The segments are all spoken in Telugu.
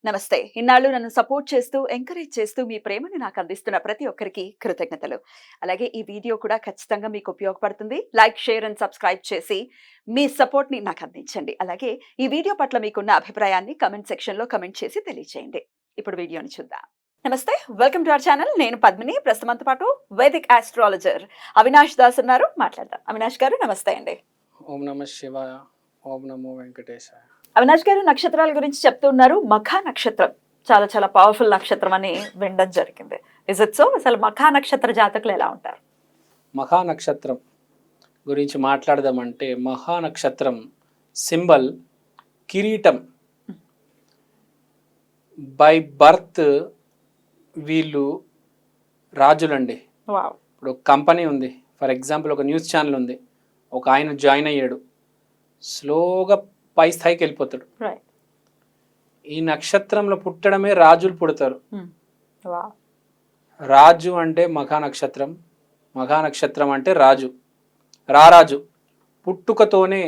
నమస్తే. ఇన్నాళ్ళు నన్ను సపోర్ట్ చేస్తూ, ఎంకరేజ్ చేస్తూ మీ ప్రేమని నాకు అందిస్తున్న ప్రతి ఒక్కరికి కృతజ్ఞతలు. అలాగే ఈ వీడియో కూడా ఖచ్చితంగా మీకు ఉపయోగపడుతుంది. లైక్, షేర్ అండ్ సబ్స్క్రైబ్ చేసి మీ సపోర్ట్‌ని నాకు అందించండి. అలాగే ఈ వీడియో పట్ల మీకున్న అభిప్రాయాన్ని కామెంట్ సెక్షన్‌లో కామెంట్ చేసి తెలియజేయండి. ఇప్పుడు వీడియోని చూద్దాం. నమస్తే. Welcome to our channel. నేను పద్మిని. ప్రస్తుతం మనతో పాటు వైదిక్ ఆస్ట్రాలజర్ అవినాష్ దాస్ ఉన్నారు. మాట్లాడదాం. అవినాష్ గారు నమస్తే అండి. ఓం నమ శివాయ. ఓం నమో వెంకటేశాయ. అవినాష్ గారు నక్షత్రాల గురించి చెప్తున్నారు. మఖా నక్షత్రం చాలా చాలా పవర్ఫుల్ నక్షత్రం అని వినడం జరిగింది. Is it so? అసలు మఖా నక్షత్ర జాతకులు ఎలా ఉంటారు? మఖా నక్షత్రం గురించి మాట్లాడదామంటే మహా నక్షత్రం సింబల్ కిరీటం. బై బర్త్ వీళ్ళు రాజులండి. వావ్. ఇప్పుడు కంపెనీ ఉంది, ఫర్ ఎగ్జాంపుల్ ఒక న్యూస్ ఛానల్ ఉంది, ఒక ఆయన జాయిన్ అయ్యాడు, స్లోగా పై స్థాయికి వెళ్ళిపోతాడు. రైట్. ఈ నక్షత్రంలో పుట్టడమే రాజులు పుడతారు. వావ్. రాజు అంటే మఖా నక్షత్రం, మఖా నక్షత్రం అంటే రాజు, రారాజు. పుట్టుకతోనే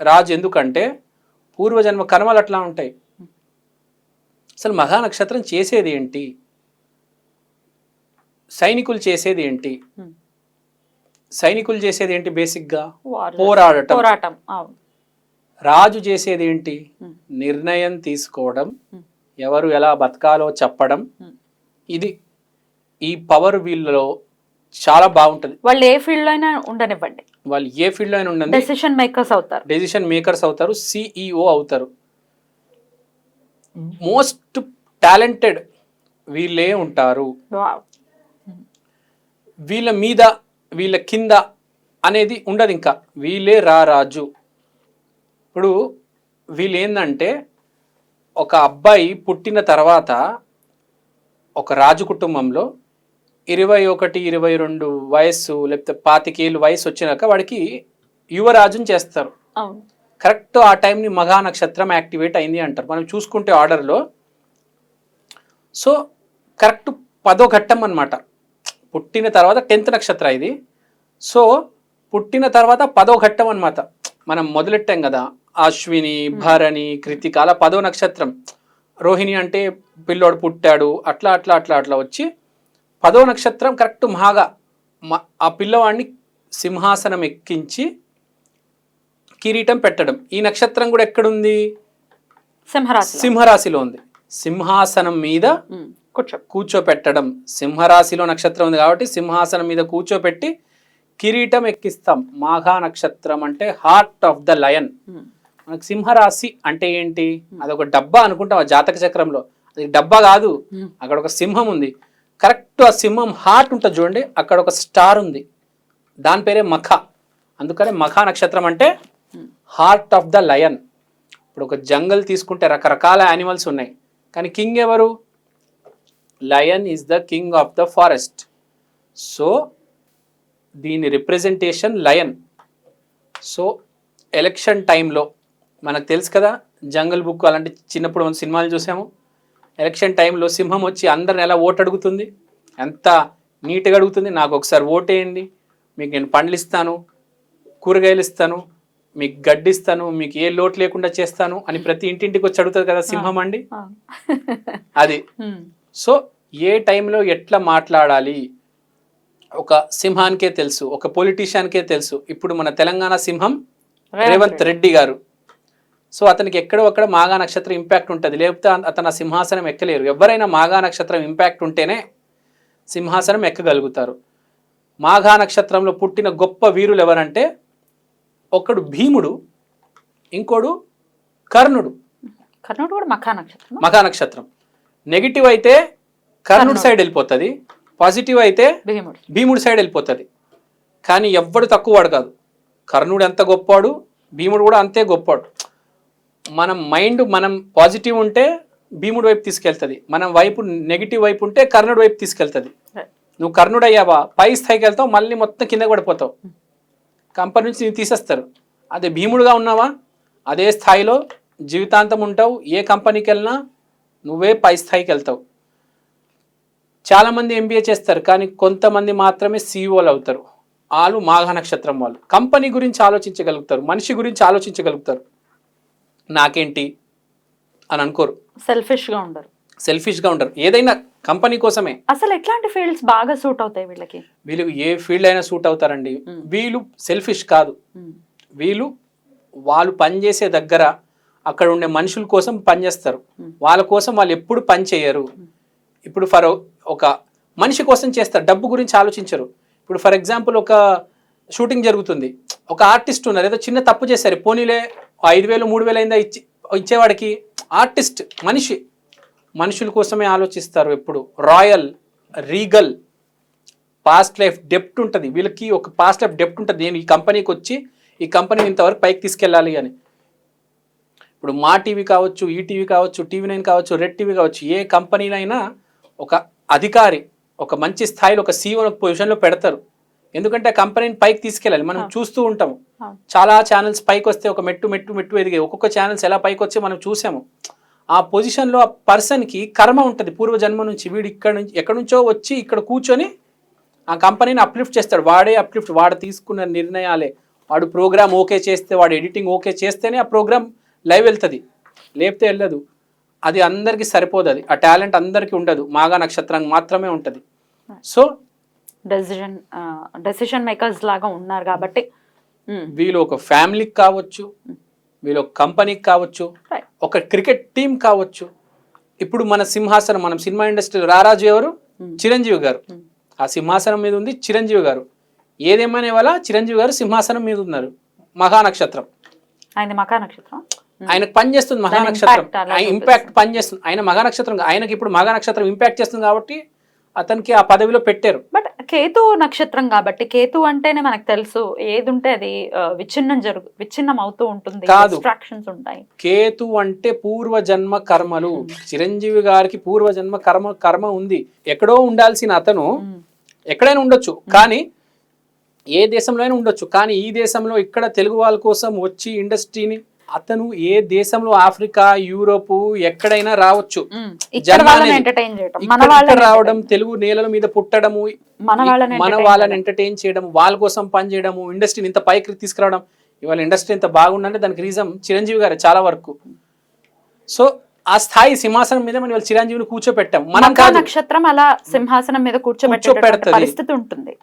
రాజు. ఎందుకంటే పూర్వజన్మ కర్మలు అట్లా ఉంటాయి. అసలు మఖా నక్షత్రం చేసేది ఏంటి? సైనికులు చేసేది ఏంటి? సైనికులు చేసేది ఏంటి? బేసిక్గా పోరాటం. రాజు చేసేది ఏంటి? నిర్ణయం తీసుకోవడం, ఎవరు ఎలా బతకాలో చెప్పడం. ఇది ఈ పవర్ వీళ్ళలో చాలా బాగుంటుంది. వాళ్ళు ఏ ఫీల్డ్ లో అయినా ఉండనివ్వండి, వాళ్ళు ఏ ఫీల్డ్ లో అయినా ఉండండి, డెసిషన్ మేకర్స్ అవుతారు, CEO అవుతారు. మోస్ట్ టాలెంటెడ్ వీళ్ళే ఉంటారు. వీళ్ళ మీద వీళ్ళ కింద అనేది ఉండదు. ఇంకా వీళ్ళే రారాజు. ఇప్పుడు వీళ్ళు ఏంటంటే ఒక అబ్బాయి పుట్టిన తర్వాత ఒక రాజు కుటుంబంలో 21, 22 వయస్సు లేకపోతే 25 ఏళ్ళు వయసు వచ్చినాక వాడికి యువరాజుని చేస్తారు. కరెక్ట్ ఆ టైంని మఘా నక్షత్రం యాక్టివేట్ అయింది అంటారు. మనం చూసుకుంటే ఆర్డర్లో సో కరెక్ట్ 10వ ఘట్టం అన్నమాట. పుట్టిన తర్వాత 10th నక్షత్రం ఇది. సో పుట్టిన తర్వాత 10వ ఘట్టం అన్నమాట. మనం మొదలెట్టాం కదా, అశ్విని, భరణి, కృతిక, అలా 10వ నక్షత్రం. రోహిణి అంటే పిల్లోడు పుట్టాడు, అట్లా అట్లా అట్లా అట్లా వచ్చి 10వ నక్షత్రం కరెక్ట్ మహాగా ఆ పిల్లవాడిని సింహాసనం ఎక్కించి కిరీటం పెట్టడం. ఈ నక్షత్రం కూడా ఎక్కడుంది? సింహరాశిలో ఉంది. సింహాసనం మీద కూర్చోపెట్టడం. సింహరాశిలో నక్షత్రం ఉంది కాబట్టి సింహాసనం మీద కూర్చోపెట్టి కిరీటం ఎక్కిస్తాం. మాఘా నక్షత్రం అంటే హార్ట్ ఆఫ్ ద లయన్. మనకు సింహరాశి అంటే ఏంటి? అదొక డబ్బా అనుకుంటాం ఆ జాతక చక్రంలో. అది డబ్బా కాదు, అక్కడ ఒక సింహం ఉంది. కరెక్ట్ ఆ సింహం హార్ట్ ఉంటుంది చూడండి, అక్కడ ఒక స్టార్ ఉంది, దాని పేరే మఖ. అందుకనే మఖా నక్షత్రం అంటే హార్ట్ ఆఫ్ ద లయన్. ఇప్పుడు ఒక జంగల్ తీసుకుంటే రకరకాల యానిమల్స్ ఉన్నాయి, కానీ కింగ్ ఎవరు? Lion is the king of the forest. So దీని రిప్రజెంటేషన్ లయన్. సో ఎలక్షన్ టైంలో మనకు తెలుసు కదా, జంగల్ బుక్ అలాంటి చిన్నప్పుడు మనం సినిమాలు చూసాము. ఎలక్షన్ టైంలో సింహం వచ్చి అందరిని ఎలా ఓటు అడుగుతుంది, ఎంత నీట్గా అడుగుతుంది. నాకు ఒకసారి ఓటేయండి, మీకు నేను పండ్లు ఇస్తాను, కూరగాయలు ఇస్తాను, మీకు గడ్డి ఇస్తాను, మీకు ఏ లోటు లేకుండా చేస్తాను అని ప్రతి ఇంటింటికి వచ్చి అడుగుతుంది కదా సింహం అండి. అది. సో ఏ టైంలో ఎట్లా మాట్లాడాలి ఒక సింహానికే తెలుసు, ఒక పొలిటీషియన్కే తెలుసు. ఇప్పుడు మన తెలంగాణ సింహం రేవంత్ రెడ్డి గారు. సో అతనికి ఎక్కడో అక్కడ మాఘా నక్షత్రం ఇంపాక్ట్ ఉంటుంది, లేకపోతే అతను ఆ సింహాసనం ఎక్కలేరు. ఎవరైనా మాఘా నక్షత్రం ఇంపాక్ట్ ఉంటేనే సింహాసనం ఎక్కగలుగుతారు. మాఘా నక్షత్రంలో పుట్టిన గొప్ప వీరులు ఎవరంటే ఒకడు భీముడు, ఇంకోడు కర్ణుడు. కర్ణుడు కూడా మఖా నక్షత్రం. నెగిటివ్ అయితే కర్ణుడు సైడ్ వెళ్ళిపోతుంది, పాజిటివ్ అయితే భీముడు సైడ్ వెళ్ళిపోతుంది. కానీ ఎవ్వడు తక్కువ వాడు కాదు. కర్ణుడు ఎంత గొప్పవాడు, భీముడు కూడా అంతే గొప్పవాడు. మనం మైండ్ మనం పాజిటివ్ ఉంటే భీముడు వైపు తీసుకెళ్తుంది, మనం వైపు నెగిటివ్ వైపు ఉంటే కర్ణుడు వైపు తీసుకెళ్తుంది. నువ్వు కర్ణుడు అయ్యావా పై స్థాయికి వెళ్తావు, మళ్ళీ మొత్తం కింద పడిపోతావు, కంపెనీ నుంచి నేను తీసేస్తారు. అదే భీముడుగా ఉన్నావా అదే స్థాయిలో జీవితాంతం ఉంటావు. ఏ కంపెనీకి వెళ్ళినా నువ్వే పై స్థాయికి వెళ్తావు. చాలామంది MBA చేస్తారు, కానీ కొంతమంది మాత్రమే CEOలు అవుతారు. వాళ్ళు మాఘ నక్షత్రం వాళ్ళు. కంపెనీ గురించి ఆలోచించగలుగుతారు, మనిషి గురించి ఆలోచించగలుగుతారు. నాకేంటి అని అనుకోరు, సెల్ఫిష్ గా ఉండరు, సెల్ఫిష్గా ఉంటారు, ఏదైనా కంపెనీ కోసమే. అసలు ఎట్లాంటి ఫీల్డ్స్ బాగా సూట్ అవుతాయి వీళ్ళకి? వీళ్ళు ఏ ఫీల్డ్ అయినా సూట్ అవుతారండి. వీళ్ళు సెల్ఫిష్ కాదు, వీళ్ళు వాళ్ళు పనిచేసే దగ్గర అక్కడ ఉండే మనుషుల కోసం పనిచేస్తారు, వాళ్ళ కోసం వాళ్ళు ఎప్పుడు పని చేయరు. ఇప్పుడు ఒక మనిషి కోసం చేస్తారు, డబ్బు గురించి ఆలోచించరు. ఇప్పుడు ఫర్ ఎగ్జాంపుల్ ఒక షూటింగ్ జరుగుతుంది, ఒక ఆర్టిస్ట్ ఉన్నారు, ఏదో చిన్న తప్పు చేశారు, పోనీలే 5,000 3,000 అయిందా ఇచ్చేవాడికి. ఆర్టిస్ట్ మనుషుల కోసమే ఆలోచిస్తారు ఎప్పుడు. రాయల్, రీగల్, పాస్ట్ లైఫ్ డెప్ట్ ఉంటుంది వీళ్ళకి, ఒక పాస్ట్ లైఫ్ డెప్ట్ ఉంటుంది. నేను ఈ కంపెనీకి వచ్చి ఈ కంపెనీని ఇంతవరకు పైకి తీసుకెళ్ళాలి అని. ఇప్పుడు మా టీవీ కావచ్చు, ఈటీవీ కావచ్చు, TV9 కావచ్చు, రెడ్ టీవీ కావచ్చు, ఏ కంపెనీలైనా ఒక అధికారి ఒక మంచి స్థాయిలో ఒక CEO పొజిషన్లో పెడతారు. ఎందుకంటే ఆ కంపెనీని పైకి తీసుకెళ్ళాలి. మనం చూస్తూ ఉంటాము, చాలా ఛానల్స్ పైకి వస్తే ఒక మెట్టు ఎదిగాయి, ఒక్కొక్క ఛానల్స్ ఎలా పైకి వచ్చి మనం చూసాము. ఆ పొజిషన్లో ఆ పర్సన్కి కర్మ ఉంటుంది పూర్వజన్మ నుంచి. వీడు ఎక్కడి నుంచో వచ్చి ఇక్కడ కూర్చొని ఆ కంపెనీని అప్లిఫ్ట్ చేస్తాడు. వాడు తీసుకున్న నిర్ణయాలే, వాడు ప్రోగ్రామ్ ఓకే చేస్తే, వాడు ఎడిటింగ్ ఓకే చేస్తేనే ఆ ప్రోగ్రామ్ లైవ్ వెళ్తుంది, లేకపోతే వెళ్ళదు. అది అందరికీ సరిపోదు, అది ఆ టాలెంట్ అందరికీ ఉండదు, మాఘా నక్షత్రానికి మాత్రమే ఉంటుంది. సో డెసిషన్ మేకర్స్ లాగా ఉన్నారు కాబట్టి వీళ్ళు ఒక ఫ్యామిలీకి కావచ్చు, వీళ్ళు ఒక కంపెనీకి కావచ్చు, ఒక క్రికెట్ టీం కావచ్చు. ఇప్పుడు మన సింహాసనం, మనం సినిమా ఇండస్ట్రీలో రారాజు ఎవరు? చిరంజీవి గారు. ఆ సింహాసనం మీద ఉంది చిరంజీవి గారు. ఏదేమైనా వల్ల చిరంజీవి గారు సింహాసనం మీద ఉన్నారు. మఘా నక్షత్రం ఆయనకు పనిచేస్తుంది, మఘా నక్షత్రం ఇంపాక్ట్ పనిచేస్తుంది. ఆయన మఘా నక్షత్రం, ఆయనకి ఇప్పుడు మఘా నక్షత్రం ఇంపాక్ట్ చేస్తుంది కాబట్టి అతనికి ఆ పదవిలో పెట్టారు. బట్ కేతు నక్షత్రం కాబట్టి, కేతు అంటేనే మనకు తెలుసు ఏది ఉంటే అది విచ్ఛిన్నం అవుతూ ఉంటుంది, డిస్ట్రాక్షన్స్ ఉంటాయి. కేతు అంటే పూర్వజన్మ కర్మలు. చిరంజీవి గారికి పూర్వజన్మ కర్మ ఉంది. ఎక్కడో ఉండాల్సిన అతను ఎక్కడైనా ఉండొచ్చు, కానీ ఏ దేశంలో అయినా ఉండొచ్చు, కానీ ఈ దేశంలో ఇక్కడ తెలుగు వాళ్ళ కోసం వచ్చి ఇండస్ట్రీని, అతను ఏ దేశంలో, ఆఫ్రికా, యూరోప్ ఎక్కడైనా రావచ్చు, రావడం, తెలుగు నేలల మీద పుట్టడము, మన వాళ్ళని ఎంటర్టైన్ చేయడం, వాళ్ళ కోసం పనిచేయడము, ఇండస్ట్రీని ఇంత పైకి తీసుకురావడం. ఇవాళ ఇండస్ట్రీ ఇంత బాగుందంటే దానికి రీజన్ చిరంజీవి గారు చాలా వరకు. సో ఆ స్థాయి సింహాసనం మీద మనం చిరంజీవిని కూర్చోపెట్టాం. మనం నక్షత్రం అలా సింహాసనం మీద కూర్చోబెట్టే పరిస్థితి ఉంటుంది.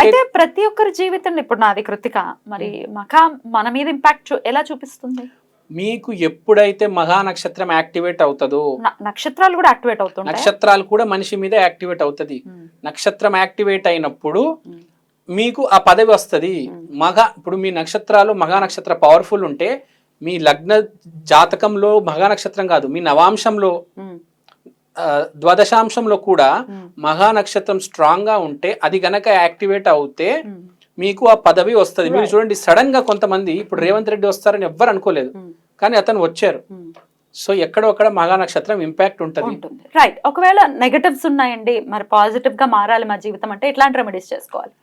అయితే ప్రతి ఒక్కరి జీవితంలో, ఇప్పుడు నాది కృతిక, మరి మఖా మన మీద ఇంపాక్ట్ ఎలా చూపిస్తుంది? మీకు ఎప్పుడైతే మఘా నక్షత్రం యాక్టివేట్ అవుతుందో, నక్షత్రాలు కూడా యాక్టివేట్ అవుతుంది, నక్షత్రాలు కూడా మనిషి మీద యాక్టివేట్ అవుతుంది. నక్షత్రం యాక్టివేట్ అయినప్పుడు మీకు ఆ పదవి వస్తుంది. ఇప్పుడు మీ నక్షత్రాలు మఘా నక్షత్ర పవర్ఫుల్ ఉంటే, మీ లగ్న జాతకంలో మఘా నక్షత్రం కాదు, మీ నవాంశంలో ద్వాదశాంశంలో కూడా మఘా నక్షత్రం స్ట్రాంగ్ గా ఉంటే, అది గనక యాక్టివేట్ అవుతే మీకు ఆ పదవి వస్తుంది. మీరు చూడండి, సడన్ గా కొంతమంది, ఇప్పుడు రేవంత్ రెడ్డి వస్తారని ఎవ్వరు అనుకోలేదు, కానీ అతను వచ్చారు. సో ఎక్కడొక్కడ మఘా నక్షత్రం ఇంపాక్ట్ ఉంటుంది. రైట్. ఒకవేళ నెగటివ్స్ ఉన్నాయండి, మరి పాజిటివ్ గా మారాలి మా జీవితం అంటే ఎట్లాంటి రెమెడీస్ చేసుకోవాలి?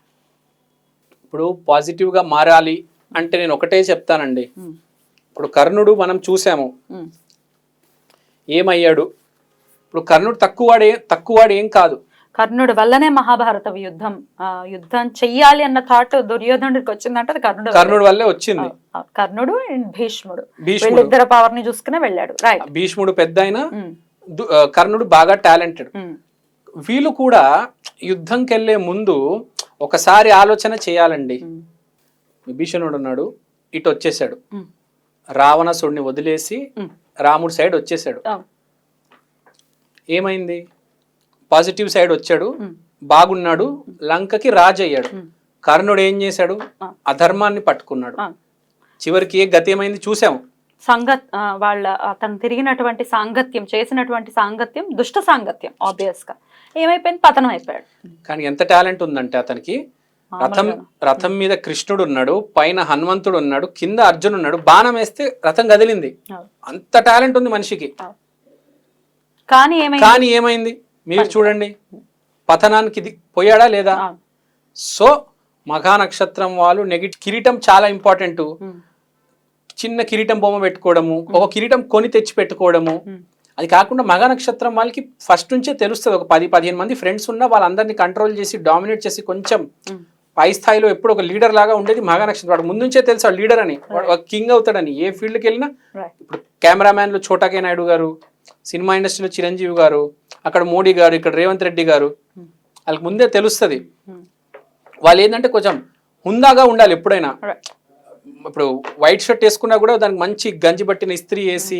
ఇప్పుడు పాజిటివ్ గా మారాలి అంటే నేను ఒకటే చెప్తానండి. ఇప్పుడు కర్ణుడు మనం చూసాము ఏమయ్యాడు. ఇప్పుడు కర్ణుడు తక్కువవాడు ఏం కాదు. కర్ణుడు వల్లనే మహాభారత యుద్ధం చెయ్యాలి అన్న థాట్ దుర్యోధనుడికి వచ్చిందంటే అది కర్ణుడు వల్లే వచ్చింది. కర్ణుడు అండ్ భీష్ముడు వీళ్ళిద్దరు పవర్ ని చూసుకునే వెళ్ళాడు. రైట్. భీష్ముడు పెద్ద అయినా కర్ణుడు బాగా టాలెంటెడ్. వీళ్ళు కూడా యుద్ధంకి వెళ్లే ముందు ఒకసారి ఆలోచన చేయాలండి. విభీషణుడు ఉన్నాడు, ఇటు వచ్చేసాడు, రావణాసుడిని వదిలేసి రాముడి సైడ్ వచ్చేసాడు. ఏమైంది? పాజిటివ్ సైడ్ వచ్చాడు, బాగున్నాడు, లంకకి రాజు అయ్యాడు. కర్ణుడు ఏం చేశాడు? అధర్మాన్ని పట్టుకున్నాడు. చివరికి ఏ గతి ఏమైంది చూసాము. అతను తిరిగినటువంటి చేసినటువంటి సాంగత్యం దుష్ట సాంగత్యం, ఆబ్వియస్ గా ఏమైపోయింది, పతనం అయిపోయాడు. కానీ ఎంత టాలెంట్ ఉందంటే అతనికి, రథం మీద కృష్ణుడు ఉన్నాడు, పైన హనుమంతుడు ఉన్నాడు, కింద అర్జునుడు ఉన్నాడు, బాణం వేస్తే రథం కదిలింది. అంత టాలెంట్ ఉంది మనిషికి. కానీ ఏమైంది మీరు చూడండి, పతనానికి పోయాడా లేదా? సో మఘా నక్షత్రం వాళ్ళు కిరీటం చాలా ఇంపార్టెంట్. చిన్న కిరీటం బొమ్మ పెట్టుకోవడము, ఒక కిరీటం కొని తెచ్చి పెట్టుకోవడము. అది కాకుండా మఘా నక్షత్రం వాళ్ళకి ఫస్ట్ నుంచే తెలుస్తుంది. ఒక 10-15 మంది ఫ్రెండ్స్ ఉన్నా వాళ్ళందరినీ కంట్రోల్ చేసి డామినేట్ చేసి కొంచెం పై స్థాయిలో ఎప్పుడు ఒక లీడర్ లాగా ఉండేది మఘా నక్షత్రం. వాడు ముందు నుంచే తెలుసు వాడు లీడర్ అని, వాడు కింగ్ అవుతాడని. ఏ ఫీల్డ్కి వెళ్ళినా ఇప్పుడు కెమెరామ్యాన్లు చోటాకే నాయుడు గారు, సినిమా ఇండస్ట్రీలో చిరంజీవి గారు, అక్కడ మోడీ గారు, ఇక్కడ రేవంత్ రెడ్డి గారు, వాళ్ళకి ముందే తెలుస్తుంది. వాళ్ళు ఏంటంటే కొంచెం హుందాగా ఉండాలి ఎప్పుడైనా. ఇప్పుడు వైట్ షర్ట్ వేసుకున్నా కూడా దానికి మంచి గంజి పట్టిన ఇస్త్రీ వేసి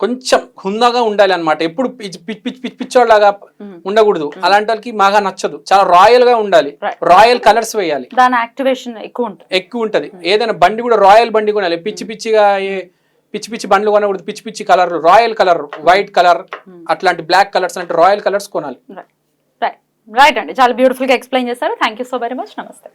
కొంచెం హుందాగా ఉండాలి అనమాట. ఎప్పుడు పిచ్చోళ్ళలాగా ఉండకూడదు. అలాంటి వాళ్ళకి బాగా నచ్చదు. చాలా రాయల్ గా ఉండాలి. రాయల్ కలర్స్ వేయాలి. దాని యాక్టివేషన్ ఎక్కువ ఉంటది. ఏదైనా బండి కూడా రాయల్ బండి కొనాలి. పిచ్చిగా పిచ్చి బండ్లు కొనకూడదు. పిచ్చి colour, royal colour, white colour, అట్లాంటి బ్లాక్ కలర్స్ అంటే రాయల్ కలర్స్ కొనాలి. రైట్ అండి, చాలా బ్యూటిఫుల్ గా ఎక్స్ప్లెయిన్ చేశారు. Thank you so very much. నమస్తే.